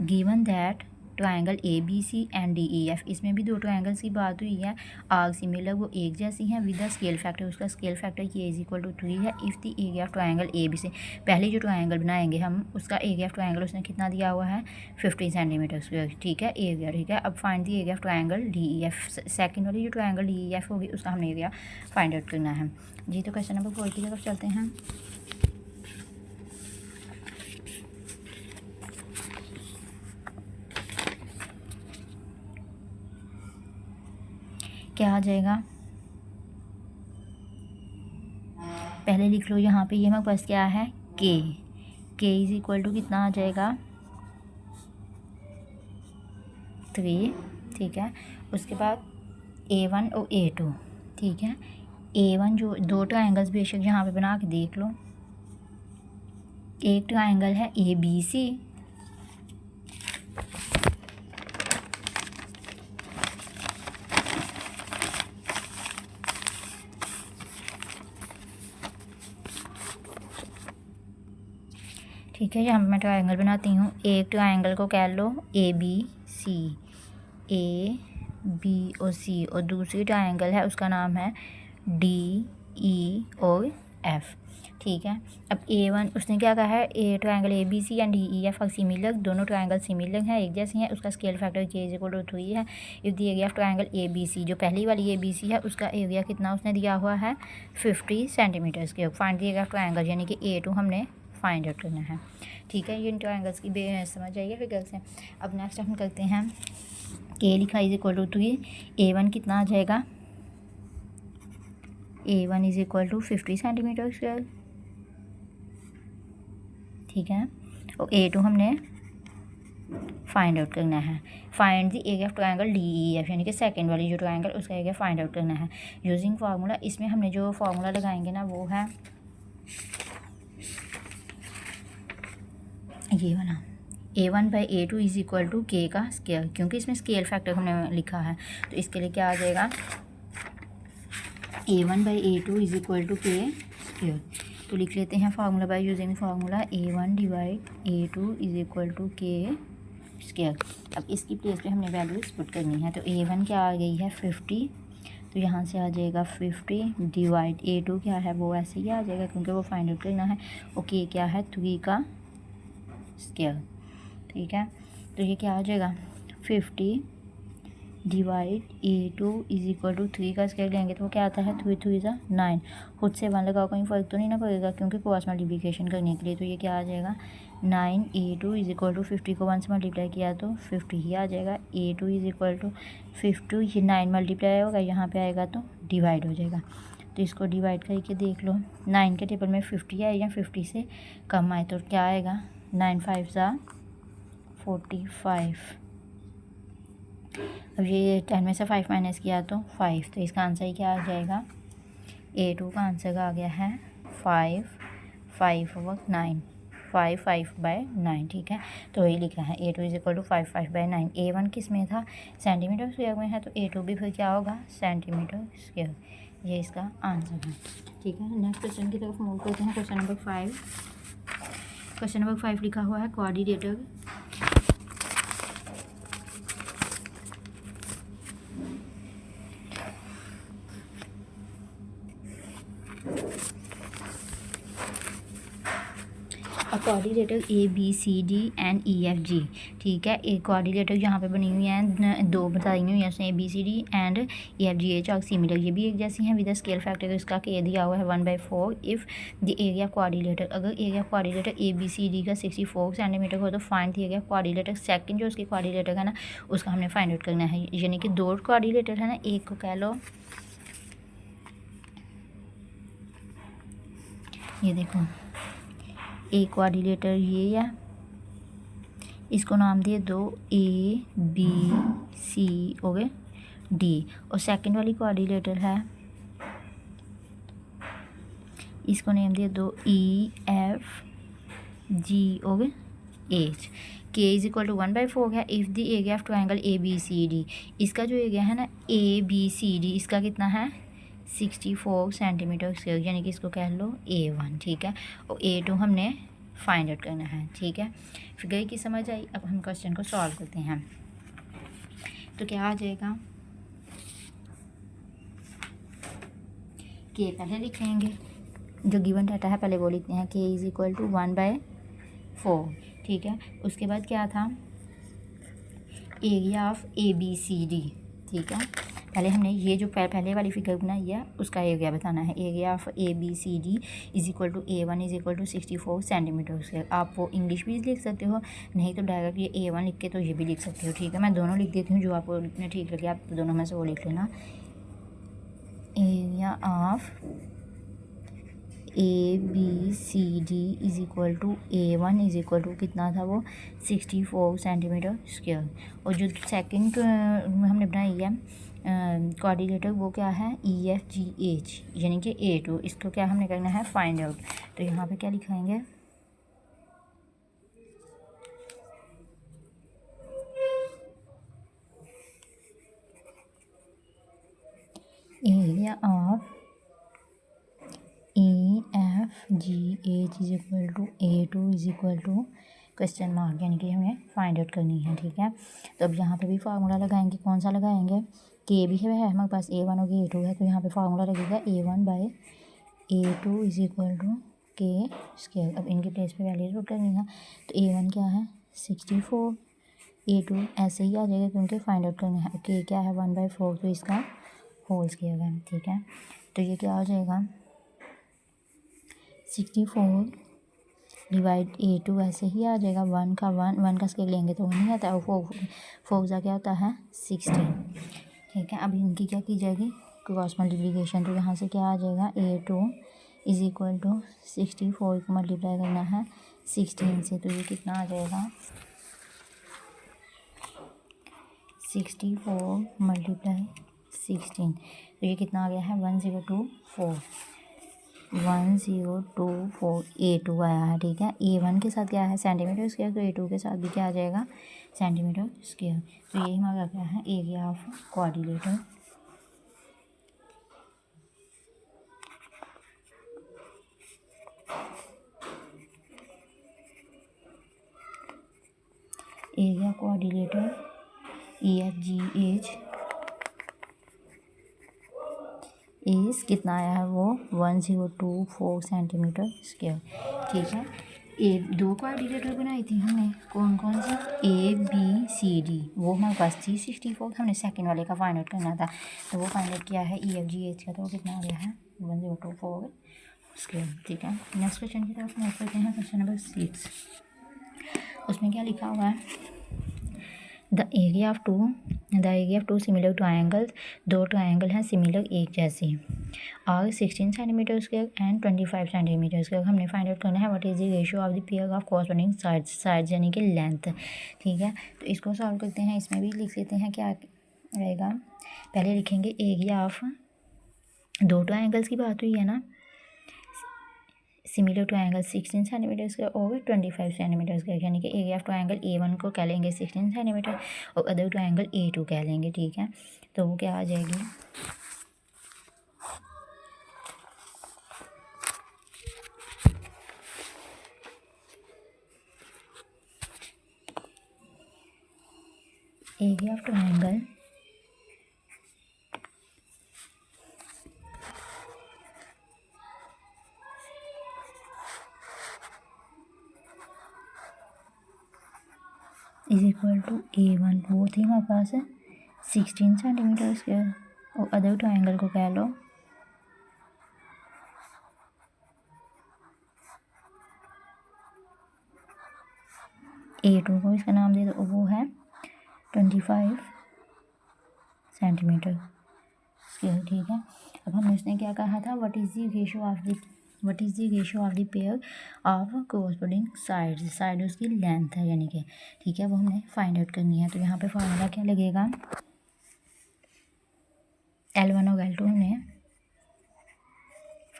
Given that triangle A B C and D E F, इसमें भी दो triangles की बात हुई है, आर्क सिमिलर, वो एक जैसी हैं, विद द स्केल फैक्टर, उसका स्केल फैक्टर ये इज इक्वल टू 3 है। If the area of triangle A B C, पहले जो ट्रायंगल बनाएंगे हम उसका एरिया ऑफ ट्रायंगल उसने कितना दिया हुआ है 50 सेंटीमीटर स्क्वायर, ठीक है एरिया, ठीक है। अब find the area of triangle D E F, second वाली जो ट्रायंगल डी ई एफ होगी उसका हमने एरिया फाइंड आउट करना है जी। तो क्वेश्चन नंबर 4 की तरफ चलते हैं। क्या आ जाएगा, पहले लिख लो यहाँ पे, ये हमारे पास क्या है के इज इक्वल टू कितना आ जाएगा 3, ठीक है। उसके बाद A1 और A2, ठीक है। A1 जो दो ट्रायंगल्स बेशक यहाँ पे बना के देख लो, एक ट्रायंगल है ABC, ठीक है। यहाँ मैं ट्रायंगल बनाती हूँ, एक ट्रायंगल को कह लो ABC, AB और C, और दूसरी ट्रायंगल है उसका नाम है DE और F, ठीक है। अब A1 उसने क्या कहा है, a triangle ABC and DEF similar, दोनों ट्रायंगल सिमिलर हैं, एक जैसे हैं, उसका scale factor K is equal to 3 है। If the area of triangle ABC, जो पहली वाली ABC है उसका एरिया कितना उसने दिया हुआ है 50 centimetre square. Find the area of triangle यानी कि A2 हमने फाइंड आउट करना है, ठीक है। ये इन ट्रायंगल्स की समझ आइए फिगर से। अब नेक्स्ट हम करते हैं, K लिखा इज इक्वल टू 3, A1 कितना आ जाएगा, A1 is equal to 50 centimetre square, ठीक है। और A2 हमने फाइंड आउट करना है। Find the area of triangle DEF यानी कि सेकंड वाली जो ट्रायंगल उसका एरिया फाइंड आउट करना है यूजिंग फार्मूला। इसमें हमने जो फार्मूला लगाएंगे ना वो है ये वाला, A1 by A2 is equal to K का स्केल, क्योंकि इसमें स्केल फैक्टर हमने लिखा है तो इसके लिए क्या आ जाएगा A1 by A2 is equal to K scale. तो लिख लेते हैं formula by using formula, A1 divide A2 is equal to K scale. अब इसकी प्लेस पे हमने वैल्यूज पुट करनी है, तो A1 क्या आ गई है 50, तो यहाँ से आ जाएगा 50 डिवाइड A2 क्या है वो ऐसे ही आ जाएगा क्योंकि वो फाइंड आउट करना है, और K क्या है 3 का स्केल, ठीक है। तो ये क्या आ जाएगा 50 divide A2 is equal to 3 का स्केल लेंगे तो वो क्या आता है 3 3 ज़ा 9, खुद से 1 लगाओ कहीं फ़र्क तो नहीं ना पड़ेगा क्योंकि क्रॉस मल्टीप्लिकेशन करने के लिए। तो ये क्या आ जाएगा 9 A2 इज इक्वल टू 50 को 1 से मल्टीप्लाई किया तो 50 ही आ जाएगा। A2 इज इक्वल टू 50, ये 9 मल्टीप्लाई होगा यहाँ पे आएगा तो डिवाइड हो जाएगा, तो इसको डिवाइड करके देख लो 9 के टेबल में 50 आए या 50 से कम आए तो क्या आएगा 9 5 ज़ा 45। अब ये 10 में से 5 माइनस किया तो 5, तो इसका आंसर ही क्या आ जाएगा A2 का आंसर आ गया है 5 5 और 9 5 5 बाय 9, ठीक है। तो वही लिखा है A2 is equal to 5 5 bye 9। A1 किस में था सेंटीमीटर स्क्वायर में है तो A2 भी फिर क्या होगा सेंटीमीटर स्क्वायर, ये इसका आंसर है, ठीक है। नेक्स्ट क्वेश्चन की तरफ मूव करते हैं। क्वेश्चन नंबर 5, क्वेश्चन नंबर 5 लिखा हुआ है coordinator coordinator ABCD and EFG, ठीक है। एक कोऑर्डिनेटर यहाँ पे बनी हुई हैं, दो बताई हुई हैं उसने ABCD एंड EFG, ये चाक सिमिलर, ये भी एक जैसी हैं, विद द स्केल फैक्टर इसका K दिया हुआ है 1/4। इफ़ द एरिया कोऑर्डिनेटर, अगर एरिया कोऑर्डिनेटर ABCD का 64 सेंटीमीटर हो तो find the area coordinator second जो उसकी कोऑर्डिनेटर है ना उसका हमने फाइंड आउट करना है, यानी कि दो कोऑर्डिनेटर है ना, एक को कह लो ये देखो एक कोऑर्डिनेटर ये है, इसको नाम दिए दो ABC हो गए D, और सेकंड वाली कोऑर्डिनेटर है इसको नेम दिए दो EFG हो गए H। K is equal to 1/4 है। If the area of triangle ABCD, इसका जो एरिया है ना ABCD इसका कितना है 64 सेंटीमीटर स्क्वायर, यानी कि इसको कह लो A1, ठीक है। और A2 हमने फाइंड आउट करना है। ठीक है, फिगर की समझ आई। अब हम क्वेश्चन को सॉल्व करते हैं। तो क्या आ जाएगा, के पहले लिख लेंगे, जो गिवन डाटा है पहले वो लिखते हैं, के इज़ इक्वल टू 1/4। ठीक है, उसके बाद क्या था, एरिया ऑफ ABCD। ठीक है, पहले हमने ये जो पहले वाली फिगर बनाई है उसका एरिया बताना है। Area of ABCD is equal to A1 is equal to 64 centimetre square. आप वो इंग्लिश भी लिख सकते हो, नहीं तो डायरेक्ट ये A1 लिख के तो ये भी लिख सकते हो। ठीक है, मैं दोनों लिख देती हूँ, जो आपको ठीक लगे आप दोनों में से वो लिख लेना। Area of ABCD is equal to A1 is equal to कितना था वो, 64 सेंटीमीटर स्क्वायर। और जो सेकंड हमने बनाई है कोऑर्डिनेटर वो क्या है, EFGH यानी कि A2। इसको क्या हमने करना है, फाइंड आउट। तो यहाँ पे क्या लिखाएंगे, area of EFGH is equal to A2 is equal to question mark, यानी कि हमें फाइंड आउट करनी है। ठीक है, तो अब यहाँ पे भी फार्मूला लगाएंगे। कौन सा लगाएंगे, के भी है हमारे पास, A1 और A2 है, तो यहाँ पे फार्मूला लगेगा A1/A2 इज इक्वल टू के स्क्वायर। अब इनके प्लेस पे वैल्यूज पुट करनी है। तो A1 क्या है 64, A2 ऐसे ही आ जाएगा क्योंकि फाइंड आउट करना है। के क्या है 1/4, तो इसका होल स्क्वायर है। ठीक है, तो ये क्या आ जाएगा 64 डिवाइड A2 ऐसे ही आ जाएगा। वन का स्केल लेंगे तो नहीं आता है, और फोर का क्या होता है 16। ठीक है, अब इनकी क्या की जाएगी, क्रॉस मल्टीप्लिकेशन। तो यहाँ से क्या आ जाएगा, A2 इज़ इक्वल टू 64 को मल्टीप्लाई करना है 16 से, तो ये कितना आ जाएगा 64 मल्टीप्लाई 16, तो ये कितना आ गया है 1024 A2 आया है। ठीक है, A1 के साथ क्या है सेंटीमीटर स्क्वायर, तो A2 के साथ भी क्या आ जाएगा सेंटीमीटर स्क्वायर। तो यही हमारा क्या है area of coordinator. Area coordinator EFGH इस कितना आया है वो 1024 सेंटीमीटर स्क्वायर। ठीक है, दो कोऑर्डिनेटर बनाई थी हमने, कौन कौन सी, ABCD, वो हमारे पास थी 64, हमने सेकंड वाले का फाइंड आउट करना था, तो वो फाइंड आउट किया है EFGH का, तो वो कितना आ गया है 1024 स्क्वायर। ठीक है, नेक्स्ट क्वेश्चन की तरफ मूव करते हैं। क्वेश्चन नंबर 6, उसमें क्या लिखा हुआ है, the area of two similar triangles, दो ट्रायंगल हैं सिमिलर एक जैसे, और 16 centimetre square and 25 centimetre square. हमने फाइंड आउट करना है what is the ratio of the pair of corresponding sides यानी कि लेंथ। ठीक है, तो इसको सॉल्व करते हैं। इसमें भी लिख लेते हैं क्या रहेगा, पहले लिखेंगे एरिया ऑफ, दो ट्रायंगल्स की बात हुई है ना, सिमिलर ट्रायंगल 16 सेंटीमीटर स्क्वायर और 25 सेंटीमीटर स्क्वायर, यानी कि एरिया ऑफ ट्रायंगल A1 को कह लेंगे 16 सेंटीमीटर और अदर ट्रायंगल A2 कह लेंगे। ठीक है, तो वो क्या आ जाएगी, area of triangle is equal to A1, वो थी हमारे पास 16 सेंटीमीटर स्क्वायर और अदर ट्रायंगल को कह लो A2 को इसका नाम दे दो, वो है 25 सेंटीमीटर स्क्वायर। ठीक है, अब हमने उसने क्या कहा था, what is the ratio of the pair of corresponding sides, side उसकी लेंथ है यानी कि। ठीक है, वो हमने फाइंड आउट करनी है। तो यहाँ पे फार्मूला क्या लगेगा, L1 और L2 हमें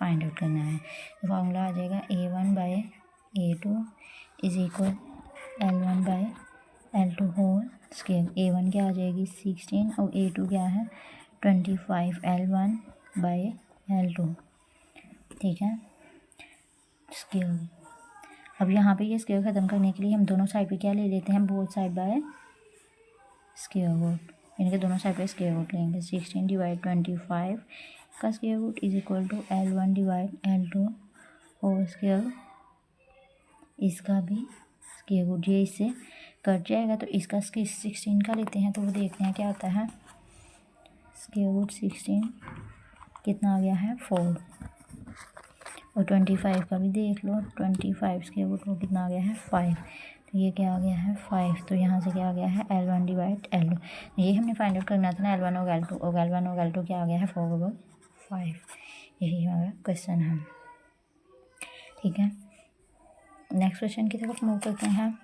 फाइंड आउट करना है। तो फार्मूला आ जाएगा A1/A2 is equal L1/L2 whole square. A1 क्या आ जाएगी 16 और A2 क्या है 25, L1/L2। ठीक है, स्क्वायर। अब यहाँ पे ये स्क्वायर ख़त्म करने के लिए हम दोनों साइड पे क्या ले लेते हैं, both side by square root, यानी कि दोनों साइड पे स्क्वायर रूट लेंगे। 16 डिवाइड 25 का square root is equal to L1 divide L2 whole square, इसका भी स्क्वायर रूट, ये इससे कट जाएगा तो इसका 16 का लेते हैं, तो वो देखते हैं क्या आता है। स्क्वायर रूट 16 कितना आ गया है 4, और 25 का भी देख लो, 25 स्क्वायर रूट वो कितना आ गया है 5, तो ये क्या आ गया है 5। तो यहाँ से क्या आ गया है L1 डिवाइड L2, ये हमने फाइंड आउट करना था ना, L1 और L2, और L1 और L2 क्या आ गया है 4/5, यही हमारा क्वेश्चन है। ठीक है, नेक्स्ट क्वेश्चन की तरफ मूव करते हैं।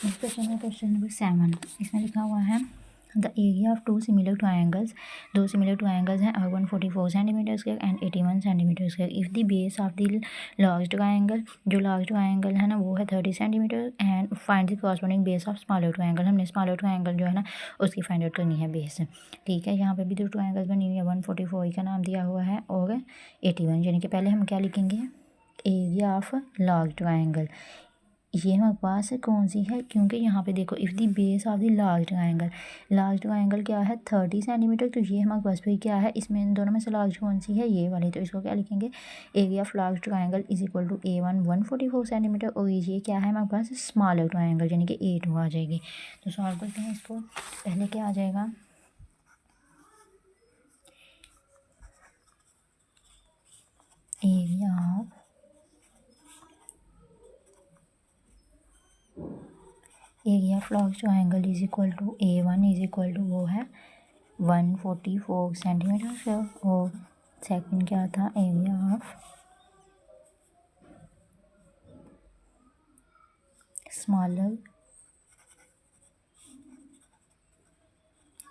नेक्स्ट क्वेश्चन है क्वेश्चन नंबर 7। इसमें लिखा हुआ है the area of two similar triangles, दो सिमिलर ट्रायंगल्स हैं, are 144 centimetre square and 81 centimetre square. If the base of the large triangle, जो लार्ज ट्रायंगल है ना वो है 30 centimetre, and find the corresponding base of smaller triangle. हमने smaller triangle जो है ना उसकी फाइंड आउट करनी है बेस। ठीक है, यहाँ पे भी दो ट्रायंगल्स बनी हुई है, 144 का नाम दिया हुआ है और 81, यानी कि पहले हम क्या लिखेंगे, एरिया ऑफ लार्ज ट्रायंगल। ये हमारे पास कौन सी है, क्योंकि यहाँ पे देखो if the base of the large triangle क्या है 30 सेंटीमीटर, तो ये हमारे पास भी क्या है, इसमें इन दोनों में से लार्ज कौन सी है, ये वाली, तो इसको क्या लिखेंगे, area of large triangle is equal to A1 144 centimetre, और ये क्या है हमारे पास स्मॉलर ट्रायंगल, यानी कि A2 आ जाएगी। तो सॉल्व करते हैं इसको, पहले क्या आ जाएगा, area of large triangle is equal to A1 is equal to वो है 144 सेंटीमीटर स्क्वायर, और सेकंड क्या था, एरिया ऑफ स्मॉलर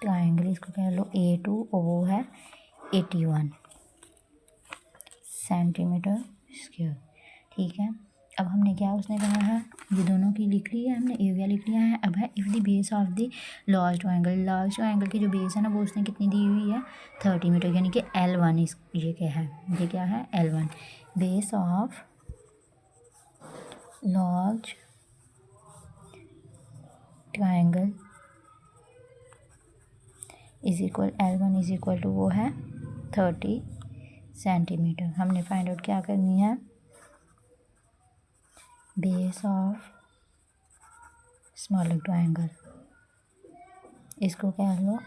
ट्रायंगल, इसको कह लो A2, और वो है 81 सेंटीमीटर स्क्वायर। ठीक है, अब हमने क्या उसने कहा है, ये दोनों की लिख ली है हमने, एरिया लिख लिया है। अब है if the base of the large triangle की जो बेस है ना वो उसने कितनी दी हुई है 30 मीटर, यानी कि L1, इस ये क्या है L1, base of large triangle is equal L1 is equal to वो है 30 सेंटीमीटर। हमने फाइंड आउट क्या करनी है, बेस ऑफ स्मॉलर ट्रायंगल, इसको कह लो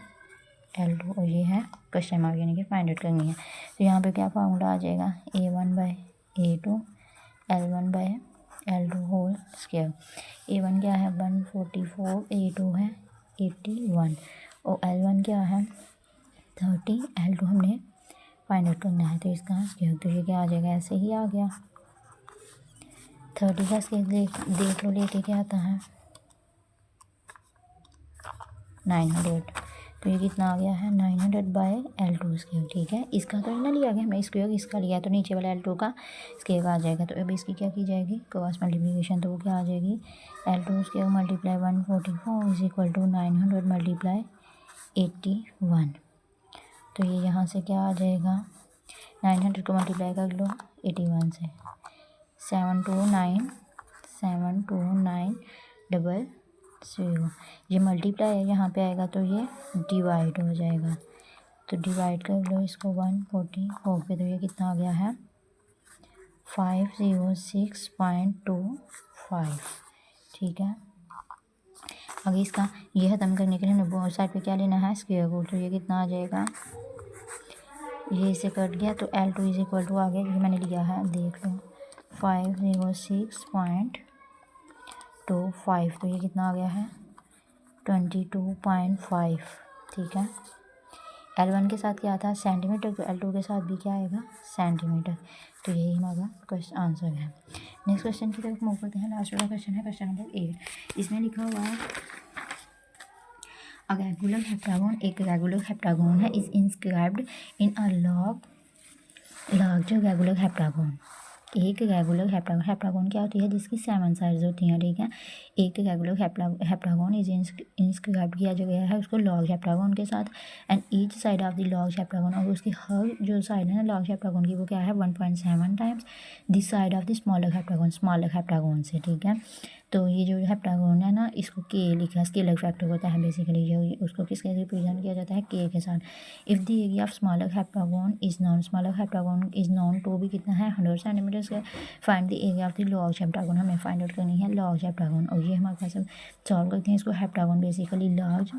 L2, और ये है क्वेश्चन मार्क, यानी कि फाइंड आउट करनी है। तो यहाँ पे क्या फार्मूला आ जाएगा, A1/A2 L1/L2 whole square. A1 क्या है 144, A2 है 81, और L1 क्या है 30, L2 हमने फाइंड आउट करना है, तो इसका स्क्वायर, तो ये क्या आ जाएगा, ऐसे ही आ गया। 30 का स्क्वायर देख लो लेके क्या आता है 900, तो ये कितना आ गया है 900/L2 स्क्वायर। ठीक है, इसका तो ना लिया गया हमने स्क्वायर, इसका लिया है, तो नीचे वाला L2 का स्क्वायर आ जाएगा। तो अब इसकी क्या की जाएगी, क्रॉस मल्टीप्लिकेशन, तो वो क्या आ जाएगी, L2 square multiply 144 is equal to 900 multiply 81। तो ये यहाँ से क्या आ जाएगा, 900 को मल्टीप्लाई कर लो 81 से, 72900, ये मल्टीप्लाई है, यहाँ पे आएगा तो ये डिवाइड हो जाएगा, तो डिवाइड कर लो इसको 144 पे, तो ये कितना आ गया है 506.25। ठीक है, आगे इसका ये ख़त्म करने के लिए हमें बहुत साइड पे क्या लेना है, स्क्वायर रूट, तो ये कितना आ जाएगा, ये इसे कट गया, तो L2 इज इक्वल टू आ गया, ये मैंने लिया है देख लो 506.25, तो ये कितना आ गया है 22.5। ठीक है, L1 के साथ क्या था सेंटीमीटर, तो L2 के साथ भी क्या आएगा सेंटीमीटर, तो यही हमारा क्वेश्चन आंसर है। नेक्स्ट क्वेश्चन की तरफ मूव करते हैं, लास्ट वाला क्वेश्चन है क्वेश्चन नंबर 8। इसमें लिखा हुआ है एक रेगुलर हेप्टागोन है is inscribed in a large regular heptagon. एक रेगुलर हेप्टागोन, हेप्टागोन क्या होती है जिसकी 7 साइड्स होती हैं, ठीक है। एक रेगुलर हेप्टागोन इज इंस्क्राइब किया जो गया है उसको लॉग हेप्टागोन के साथ, and each side of the log heptagon, और उसकी हर जो साइड है ना लॉग हेप्टागोन की वो क्या है 1.7 times this side of the smaller heptagon से, ठीक है। तो ये जो हेप्टागोन है ना इसको के लिखा है, स्केलर फैक्टर होता है बेसिकली, जो उसको किसके रिप्रेजेंट किया जाता है के साथ। If the area of smaller heptagon is known to भी कितना है 100 centimetre square. Find the area of the large heptagon, हमें फाइंड आउट करनी है लार्ज हेप्टागोन, और ये हमारे पास सॉल्व करते हैं इसको। हेप्टागोन बेसिकली लार्ज,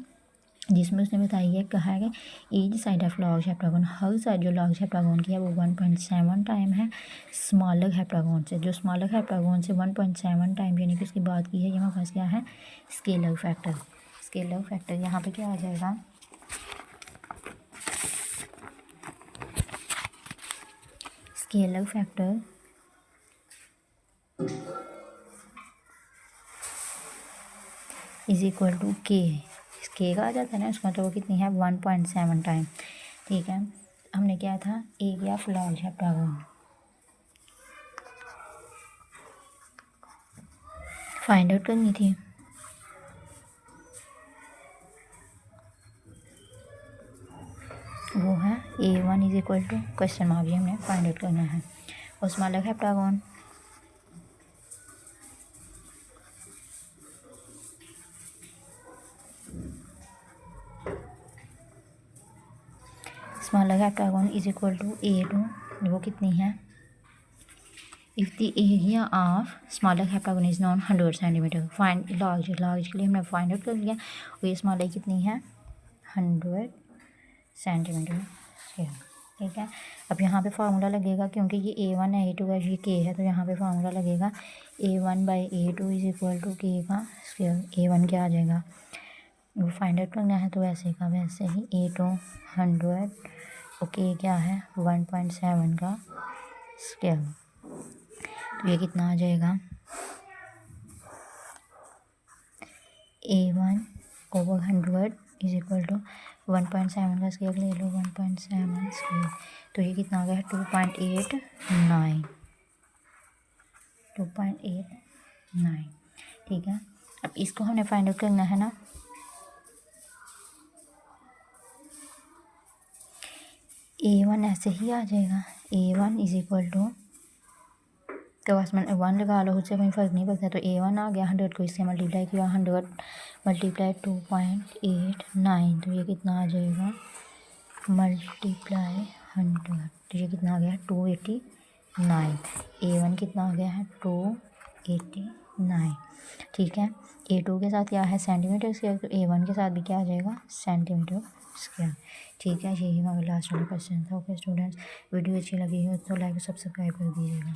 जिसमें उसने बताई है कहा है कि each side of large heptagon, her side जो लार्ज हेप्टागोन की है वो 1.7 टाइम है स्मॉलर हेप्टागोन से, जो स्मॉलर हेप्टागोन से 1.7 टाइम यानी कि उसकी बात की है। ये हमारे पास क्या है स्केलर फैक्टर। स्केलर फैक्टर यहाँ पे क्या आ जाएगा, scalar factor is equal to K का आ जाता है ना उसका, तो वो कितनी है 1.7 टाइम, ठीक है। हमने क्या था area of large heptagon find out करनी थी, वो है A1 is equal to question mark, ये हमने फाइंड आउट करना है। और smaller heptagon is equal to A2, वो कितनी है, if the area of smaller heptagon is known 100 centimetre, find large के लिए हमने फाइंड आउट कर लिया, और ये स्मॉलर कितनी है 100 सेंटीमीटर, ठीक है। अब यहाँ पे फार्मूला लगेगा क्योंकि ये A1 है A2 है ये K है, तो यहाँ पे फार्मूला लगेगा A1/A2 is equal to K का स्क्वायर। A1 क्या आ जाएगा, वो फाइंड आउट करना है तो वैसे का वैसे ही A2 100 और K क्या है 1.7 का स्क्वायर, तो ये कितना आ जाएगा A1/100 इज इक्वल टू 1.7 का स्केयर ले लो 1.7 स्केयर, तो ये कितना आ गया 2.89, ठीक है। अब इसको हमने फाइंड आउट करना है ना, A1 ऐसे ही आ जाएगा A1 इज इक्वल टू, तो बस मैंने 1 लगा लो उससे कोई फ़र्क नहीं पड़ता, तो A1 आ गया 100 को इससे मल्टीप्लाई किया 100 मल्टीप्लाई 2.89, तो ये कितना आ जाएगा मल्टीप्लाई 100, तो ये कितना आ गया 289। A1 कितना आ गया है 289, ठीक है। A2 के साथ क्या है सेंटीमीटर स्क्वायर, तो A1 के साथ भी क्या आ जाएगा सेंटीमीटर स्क्वायर, ठीक है। यही हमारा लास्ट वाला क्वेश्चन था। ओके स्टूडेंट्स, वीडियो अच्छी लगी हो तो लाइक और सब्सक्राइब कर दीजिएगा।